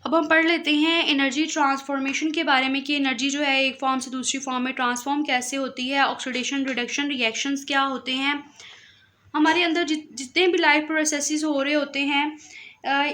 अब हम पढ़ लेते हैं एनर्जी ट्रांसफॉर्मेशन के बारे में कि एनर्जी जो है एक फॉर्म से दूसरी फॉर्म में ट्रांसफॉर्म कैसे होती है, ऑक्सीडेशन, रिडक्शन, रिएक्शंस क्या होते हैं। हमारे अंदर जितने भी लाइफ प्रोसेसेस हो रहे होते हैं,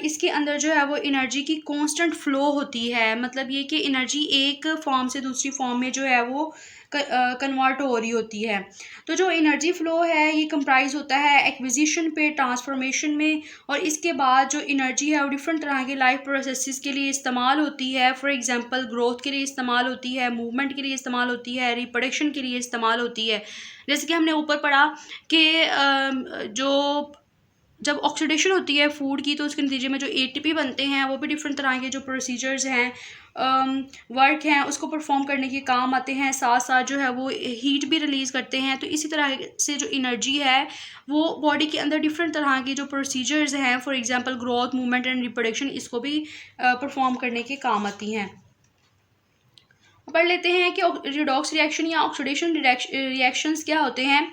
इसके अंदर जो है वो एनर्जी की कांस्टेंट फ़्लो होती है। मतलब ये कि एनर्जी एक फॉर्म से दूसरी फॉर्म में जो है वो कन्वर्ट हो रही होती है। तो जो एनर्जी फ़्लो है ये कंप्राइज होता है एक्विजिशन पे, ट्रांसफॉर्मेशन में, और इसके बाद जो एनर्जी है वो डिफरेंट तरह के लाइफ प्रोसेसेस के लिए इस्तेमाल होती है। फॉर एग्जांपल ग्रोथ के लिए इस्तेमाल होती है, मूवमेंट के लिए इस्तेमाल होती है, रिप्रोडक्शन के लिए इस्तेमाल होती है। जैसे कि हमने ऊपर पढ़ा कि जो जब ऑक्सीडेशन होती है फूड की तो उसके नतीजे में जो एटीपी बनते हैं वो भी डिफरेंट तरह के जो प्रोसीजर्स हैं, वर्क हैं, उसको परफॉर्म करने के काम आते हैं। साथ साथ जो है वो हीट भी रिलीज़ करते हैं। तो इसी तरह से जो एनर्जी है वो बॉडी के अंदर डिफरेंट तरह के जो प्रोसीजर्स हैं, for example growth, movement and reproduction, इसको भी परफॉर्म करने के काम आती हैं। पढ़ लेते हैं कि रिडॉक्स रिएक्शन या ऑक्सीडेशन रिएक्शंस क्या होते हैं।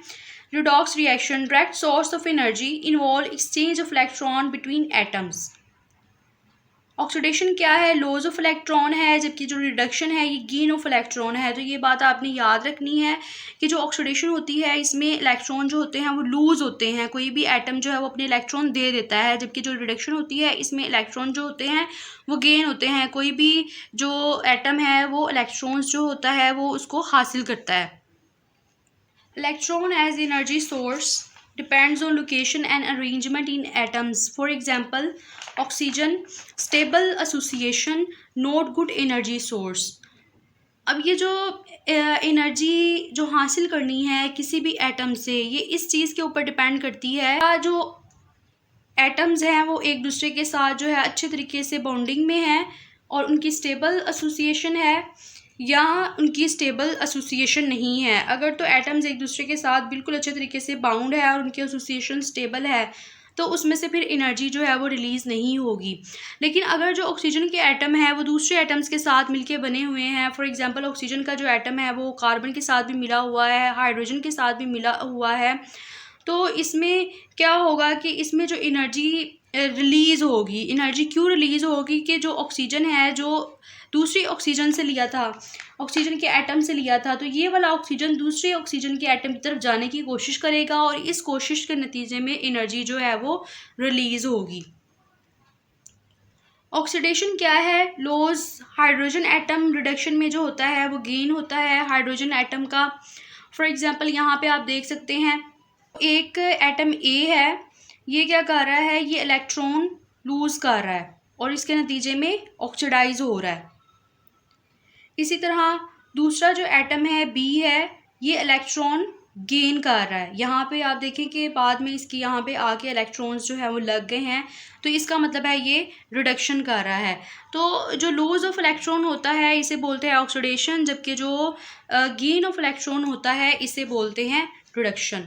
Redox reaction direct source of energy involve exchange of electron between atoms. Oxidation क्या है? लॉस ऑफ इलेक्ट्रॉन है, जबकि जो रिडक्शन है ये गेन ऑफ इलेक्ट्रॉन है। तो ये बात आपने याद रखनी है कि जो ऑक्सीडेशन होती है इसमें इलेक्ट्रॉन जो होते हैं वो लूज़ होते हैं, कोई भी एटम जो है वो अपने इलेक्ट्रॉन दे देता है, जबकि जो रिडक्शन होती है इसमें इलेक्ट्रॉन जो होते हैं वो गेन होते हैं, कोई भी जो एटम है वो इलेक्ट्रॉन्स जो होता है वो उसको हासिल करता है। Electron as energy source depends on location and arrangement in atoms. For example, oxygen stable association, not good energy source. अब ये जो एनर्जी जो हासिल करनी है किसी भी एटम से, ये इस चीज़ के ऊपर डिपेंड करती है जो एटम्स हैं वो एक दूसरे के साथ जो है अच्छे तरीके से बॉन्डिंग में है और उनकी स्टेबल एसोसिएशन है या उनकी स्टेबल एसोसिएशन नहीं है। अगर तो एटम्स एक दूसरे के साथ बिल्कुल अच्छे तरीके से बाउंड है और उनकी एसोसिएशन स्टेबल है तो उसमें से फिर एनर्जी जो है वो रिलीज़ नहीं होगी। लेकिन अगर जो ऑक्सीजन के एटम है वो दूसरे एटम्स के साथ मिलके बने हुए हैं, फॉर एग्जांपल ऑक्सीजन का जो एटम है वो कार्बन के साथ भी मिला हुआ है, हाइड्रोजन के साथ भी मिला हुआ है, तो इसमें क्या होगा कि इसमें जो एनर्जी रिलीज़ होगी, एनर्जी क्यों रिलीज़ होगी कि जो ऑक्सीजन है जो दूसरी ऑक्सीजन से लिया था, ऑक्सीजन के एटम से लिया था, तो ये वाला ऑक्सीजन दूसरे ऑक्सीजन के एटम की तरफ जाने की कोशिश करेगा और इस कोशिश के नतीजे में एनर्जी जो है वो रिलीज़ होगी। ऑक्सीडेशन क्या है? लॉस हाइड्रोजन एटम रिडक्शन में जो होता है वो गेन होता है हाइड्रोजन एटम का। फॉर एग्जांपल यहाँ पे आप देख सकते हैं एक एटम ए है, ये क्या कर रहा है, ये इलेक्ट्रॉन लूज़ कर रहा है और इसके नतीजे में ऑक्सीडाइज हो रहा है। इसी तरह दूसरा जो एटम है बी है, ये इलेक्ट्रॉन गेन कर रहा है। यहाँ पे आप देखें कि बाद में इसकी यहाँ पे आके इलेक्ट्रॉन्स जो है वो लग गए हैं, तो इसका मतलब है ये रिडक्शन कर रहा है। तो जो लूज ऑफ इलेक्ट्रॉन होता है इसे बोलते हैं ऑक्सीडेशन, जबकि जो गेन ऑफ इलेक्ट्रॉन होता है इसे बोलते हैं रिडक्शन।